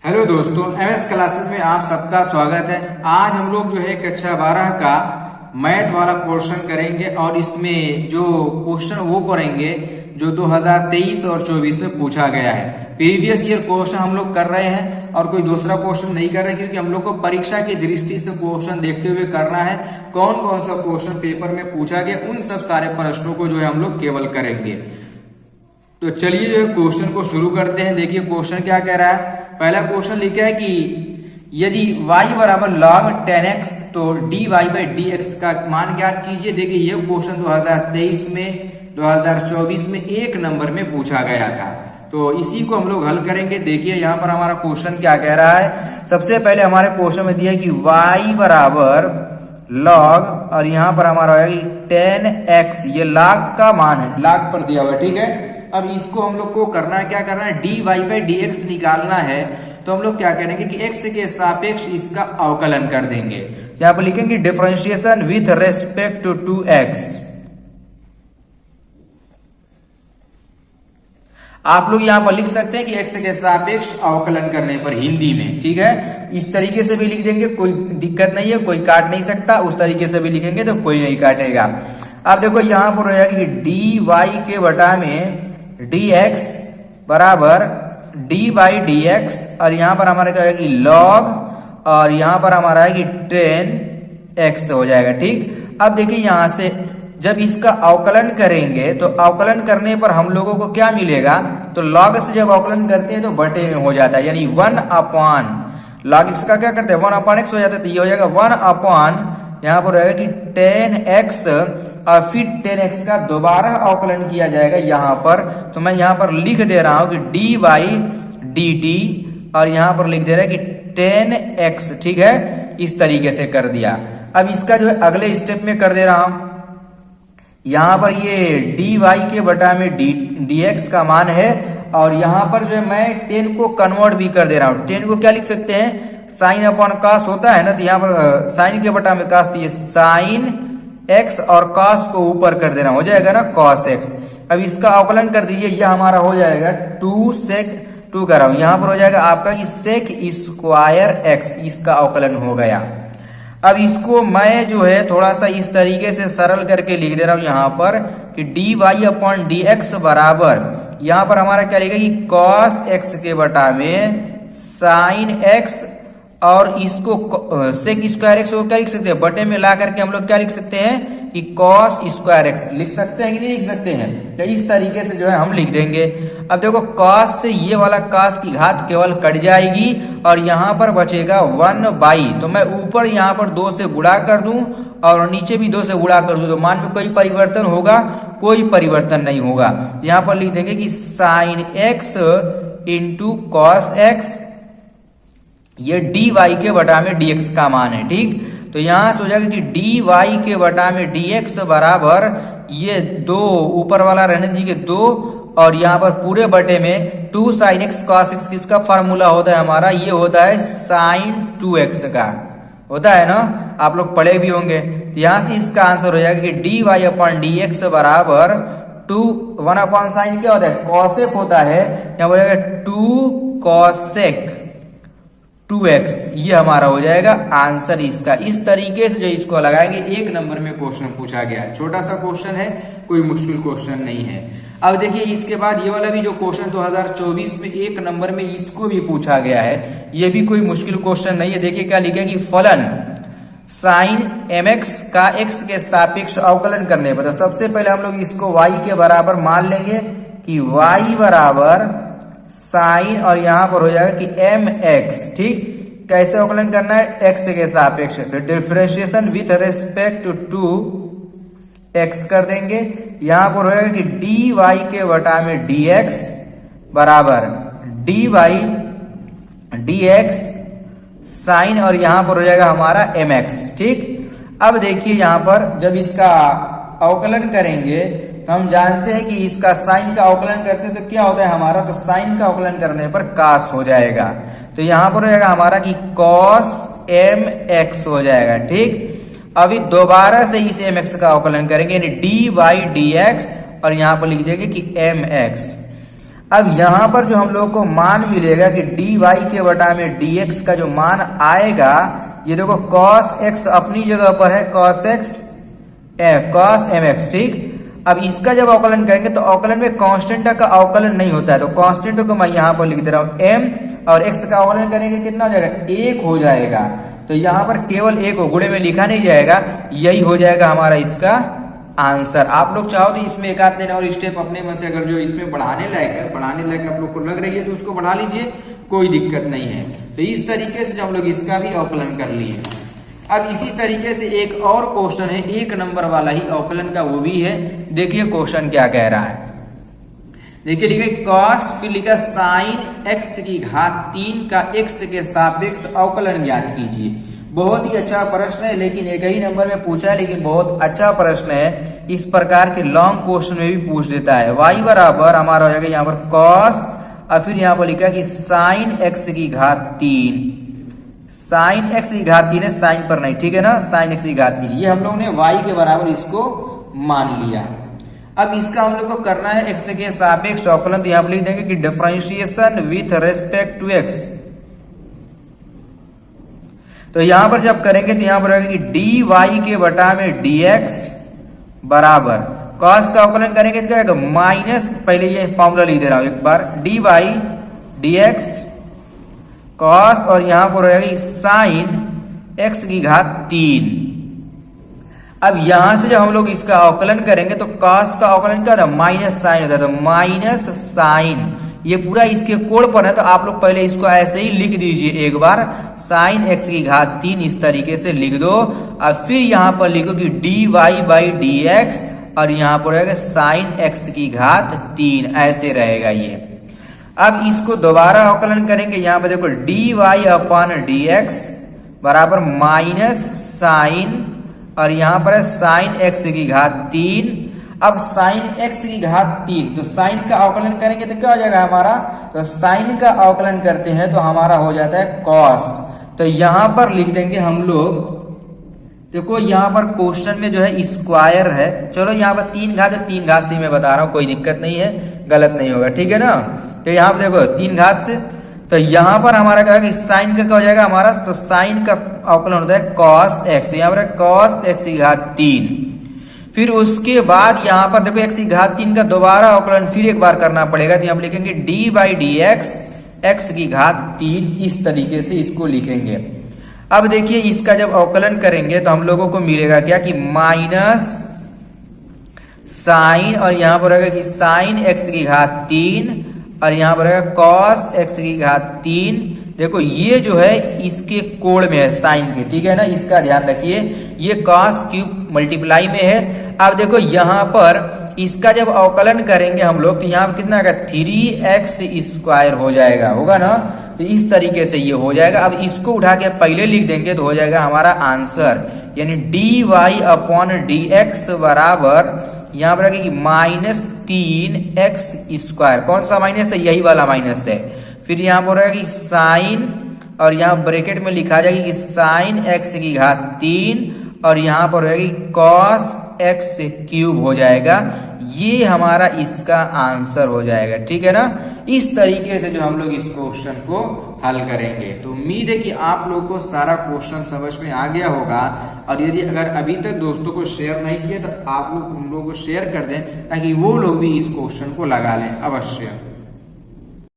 Hello दोस्तों, MS classes में आप सबका स्वागत है। आज हम लोग जो है कक्षा 12 का मैथ वाला पोर्शन करेंगे और इसमें जो क्वेश्चन वो पढ़ेंगे जो 2023 और 24 में पूछा गया है। प्रीवियस ईयर क्वेश्चन हम लोग कर रहे हैं और कोई दूसरा क्वेश्चन नहीं कर रहे, क्योंकि हम लोग को परीक्षा की दृष्टि से क्वेश्चन देखते हुए करना है। कौन कौन सा क्वेश्चन पेपर में पूछा गया उन सब सारे प्रश्नों को जो है हम लोग केवल करेंगे। तो चलिए जो है क्वेश्चन को शुरू करते हैं। देखिए क्वेश्चन क्या कह रहा है। पहला क्वेश्चन लिखा है कि यदि y बराबर log 10x तो dy बाई dx का मान ज्ञात कीजिए। देखिए ये क्वेश्चन 2023 में 2024 में 1 नंबर में पूछा गया था, तो इसी को हम लोग हल करेंगे। देखिए यहाँ पर हमारा क्वेश्चन क्या कह रहा है। सबसे पहले हमारे क्वेश्चन में दिया है कि y बराबर log और यहाँ पर हमारा होगा कि 10x, ये log का मान है, log पर दिया हुआ है, ठीक है। अब इसको हम लोग को करना है, क्या करना है, dy बाई dx निकालना है। तो हम लोग क्या करेंगे कि x के सापेक्ष इसका अवकलन कर देंगे। यहाँ पर लिखेंगे differentiation with respect to x। आप लोग यहाँ पर लिख सकते हैं कि x के सापेक्ष अवकलन करने पर हिंदी में, ठीक है। इस तरीके से भी लिख देंगे, कोई दिक्कत नहीं है, कोई काट नहीं सकता। उस तरीके से भी लिखेंगे तो कोई नहीं काटेगा। अब देखो यहाँ पर रहेगा कि dy के बटा में dx बराबर d बाई dx और यहाँ पर हमारा क्या है कि log और यहाँ पर हमारा है कि 10x हो जाएगा, ठीक। अब देखिए यहाँ से जब इसका अवकलन करेंगे तो अवकलन करने पर हम लोगों को क्या मिलेगा, तो log से जब अवकलन करते हैं तो बटे में हो जाता है, यानी 1 अपॉन log x का क्या करते हैं 1 अपॉन x हो जाता है। तो ये हो जाएगा 1 अपॉन यहाँ पर रहेगा कि 10x और फिर 10x का दोबारा अवकलन किया जाएगा यहाँ पर। तो मैं यहाँ पर लिख दे रहा हूँ कि d बाई dt और यहाँ पर लिख दे रहा है कि 10x, ठीक है। इस तरीके से कर दिया। अब इसका जो है अगले स्टेप में कर दे रहा हूँ। यहाँ पर ये dy के बटा में dx का मान है और यहाँ पर जो है मैं 10 को कन्वर्ट भी कर दे रहा हूँ। 10 को क्या लिख सकते हैं, साइन अपॉन कास होता है ना, तो यहाँ पर साइन के बटा में कास, तो ये साइन x और cos को ऊपर कर देना, हो जाएगा ना cos x। अब इसका अवकलन कर दीजिए, यह हमारा हो जाएगा 2 sec 2 कर रहा हूं, यहाँ पर हो जाएगा आपका कि sec स्क्वायर x, इसका अवकलन हो गया। अब इसको मैं जो है थोड़ा सा इस तरीके से सरल करके लिख दे रहा हूं यहाँ पर कि dy अपॉन dx बराबर, यहाँ पर हमारा क्या लिखेगा कि cos x के बटा में sin x और इसको सेक स्क्वायर एक्स को क्या लिख सकते हैं, बटे में ला करके हम लोग क्या लिख सकते हैं कि कॉस स्क्वायर एक्स लिख सकते हैं कि नहीं लिख सकते हैं। तो इस तरीके से जो है हम लिख देंगे। अब देखो कॉस से ये वाला कॉस की घात केवल कट जाएगी और यहाँ पर बचेगा 1 बाई, तो मैं ऊपर यहाँ पर 2 से गुणा कर दूं और नीचे भी 2 से गुणा कर दूं, तो मान में कोई परिवर्तन होगा, कोई परिवर्तन नहीं होगा। यहाँ पर लिख देंगे कि sine x into cos x, ये dy के बटा में dx का मान है, ठीक। तो यहां से हो जाएगा कि dy के बटा में dx बराबर ये 2 ऊपर वाला रहने दीजिए 2 और यहाँ पर पूरे बटे में 2 sin x cos x, किसका फार्मूला होता है हमारा, ये होता है sin 2x का, होता है ना, आप लोग पढ़े भी होंगे। तो यहाँ से इसका आंसर हो जाएगा कि dy अपॉन dx बराबर 1 अपॉन साइन क्या होता है, cosec होता है, यहाँ हो जाएगा 2 cosec 2x, ये हमारा हो जाएगा आंसर इसका। इस तरीके से जो इसको लगाएंगे 1 नंबर में क्वेश्चन पूछा गया है। छोटा सा क्वेश्चन है, कोई मुश्किल क्वेश्चन नहीं है। अब देखिए इसके बाद ये वाला भी जो क्वेश्चन 2024 में 1 नंबर में इसको भी पूछा गया है, ये भी कोई मुश्किल क्वेश्चन नहीं है। देखिए क्या लिखा है कि फलन साइन mx का x के सापेक्ष अवकलन करने पर, तो सबसे पहले हम लोग इसको y के बराबर मान लेंगे कि y बराबर साइन और यहाँ पर हो जाएगा कि mx, ठीक। कैसे अवकलन करना है, x के सापेक्ष, तो differentiation with respect to x कर देंगे। यहाँ पर हो जाएगा कि dy के बटा में dx बराबर d बाई dx साइन और यहाँ पर हो जाएगा हमारा mx, ठीक। अब देखिए यहाँ पर जब इसका अवकलन करेंगे तो हम जानते हैं कि इसका साइन का अवकलन करते हैं तो क्या होता है हमारा, तो साइन का अवकलन करने पर cos हो जाएगा। तो यहाँ पर हो जाएगा हमारा कि cos mx हो जाएगा, ठीक। अभी दोबारा से इस mx का अवकलन करेंगे यानी d बाई dx और यहाँ पर लिख देंगे कि mx। अब यहां पर जो हम लोग को मान मिलेगा कि dy के बटा में dx का जो मान आएगा, ये देखो cos x अपनी जगह पर है, cos mx, ठीक। अब इसका जब अवकलन करेंगे तो अवकलन में कांस्टेंट का अवकलन नहीं होता है, तो कांस्टेंट को मैं यहां पर लिख दे रहा हूं m, और x का अवकलन करेंगे कितना हो जाएगा, 1 हो जाएगा। तो यहां पर केवल 1 को गुणे में लिखा नहीं जाएगा, यही हो जाएगा हमारा इसका आंसर। आप लोग चाहो तो इसमें एक आध दिन और स्टेप अपने मन से, अगर जो इसमें बढ़ाने लायक आप लोग को लग रही है तो उसको बढ़ा लीजिए, कोई दिक्कत नहीं है। तो इस तरीके से जो हम लोग इसका भी अवकलन कर लिए। अब इसी तरीके से एक और क्वेश्चन है, 1 नंबर वाला ही अवकलन का, वो भी है। देखिए क्वेश्चन क्या कह रहा है, देखिए लिखे cos, फिर लिखा sin x की घात 3 का x के सापेक्ष अवकलन ज्ञात कीजिए। बहुत ही अच्छा प्रश्न है, लेकिन एक ही नंबर में पूछा है, लेकिन बहुत अच्छा प्रश्न है। इस प्रकार के लॉन्ग क्वेश्चन में भी पूछ देता है। y बराबर हमारा हो जाएगा यहाँ पर cos, और फिर यहाँ पर लिखा कि sin x की घात 3, sin x की घात 3 है, sin पर नहीं, ठीक है ना, sin x की घात 3, ये हम लोग ने y के बराबर इसको मान लिया। अब इसका हम लोग को करना है x के सापेक्ष अवकलन, तो यहाँ पर लिख देंगे कि differentiation with respect to x। तो यहां पर जब करेंगे तो यहां पर आएगा कि dy के बटा में dx बराबर cos का अवकलन करेंगे तो क्या आएगा, माइनस, पहले ये फॉर्मूला लिख दे रहा हूं एक बार, dy dx cos, और यहां पर रहेगा sin x की घात 3। अब यहां से जब हम लोग इसका अवकलन करेंगे तो cos का अवकलन क्या होता है, माइनस साइन होता है, तो माइनस साइन, ये पूरा इसके कोण पर है, तो आप लोग पहले इसको ऐसे ही लिख दीजिए एक बार, sin x की घात 3 इस तरीके से लिख दो, और फिर यहां पर लिखो कि dy बाई dx, और यहां पर रहेगा sin x की घात 3, ऐसे रहेगा ये। अब इसको दोबारा अवकलन करेंगे, यहां पर देखो dy अपॉन dx बराबर माइनस साइन, और यहां पर है sin x की घात 3। अब sin x की घात 3, तो sin का अवकलन करेंगे तो क्या हो जाएगा हमारा, तो sin का अवकलन करते हैं तो हमारा हो जाता है cos। तो यहां पर लिख देंगे हम लोग, देखो यहां पर क्वेश्चन में जो है स्क्वायर है, चलो यहां पर 3 घात है, 3 घात से मैं बता रहा हूं, कोई दिक्कत नहीं है, गलत नहीं होगा, ठीक है ना। तो यहां पर देखो 3 घात से, तो यहां पर हमारा क्या है कि साइन का क्या हो जाएगा हमारा, तो साइन का अवकलन होता है cos x, तो यहां पर cos x की घात 3। फिर उसके बाद यहां पर देखो x की घात 3 का दोबारा अवकलन फिर एक बार करना पड़ेगा, तो यहां पर लिखेंगे d बाई dx x की घात 3, इस तरीके से इसको लिखेंगे। अब देखिए इसका जब अवकलन करेंगे तो हम लोगों को मिलेगा क्या कि माइनस साइन, और यहां पर रहेगा कि साइन x की घात 3, और यहां पर रहेगा cos x की घात 3। देखो ये जो है इसके कोण में है, साइन के, ठीक है ना, इसका ध्यान रखिए, ये cos क्यूब मल्टीप्लाई में है। अब देखो यहां पर इसका जब अवकलन करेंगे हम लोग तो यहां पर कितना आएगा, 3x स्क्वायर हो जाएगा, होगा ना, तो इस तरीके से ये हो जाएगा। अब इसको उठा के पहले लिख देंगे तो हो जाएगा हमारा आंसर, यानी dy अपॉन dx बराबर यहां पर कि माइनस 3x स्क्वायर, कौन सा माइनस है, यही वाला माइनस है। फिर यहां पर रहेगा कि साइन, और यहां ब्रैकेट में लिखा जाएगा कि साइन x की घात 3, और यहां पर रहेगी cos x क्यूब हो जाएगा। ये हमारा इसका आंसर हो जाएगा, ठीक है ना। इस तरीके से जो हम लोग इस क्वेश्चन को हल करेंगे, तो उम्मीद है कि आप लोग को सारा क्वेश्चन समझ में आ गया होगा। और यदि अगर अभी तक दोस्तों को शेयर नहीं किया तो आप लोग उन लोगों को शेयर कर दें, ताकि वो लोग भी इस क्वेश्चन को लगा लें अवश्य।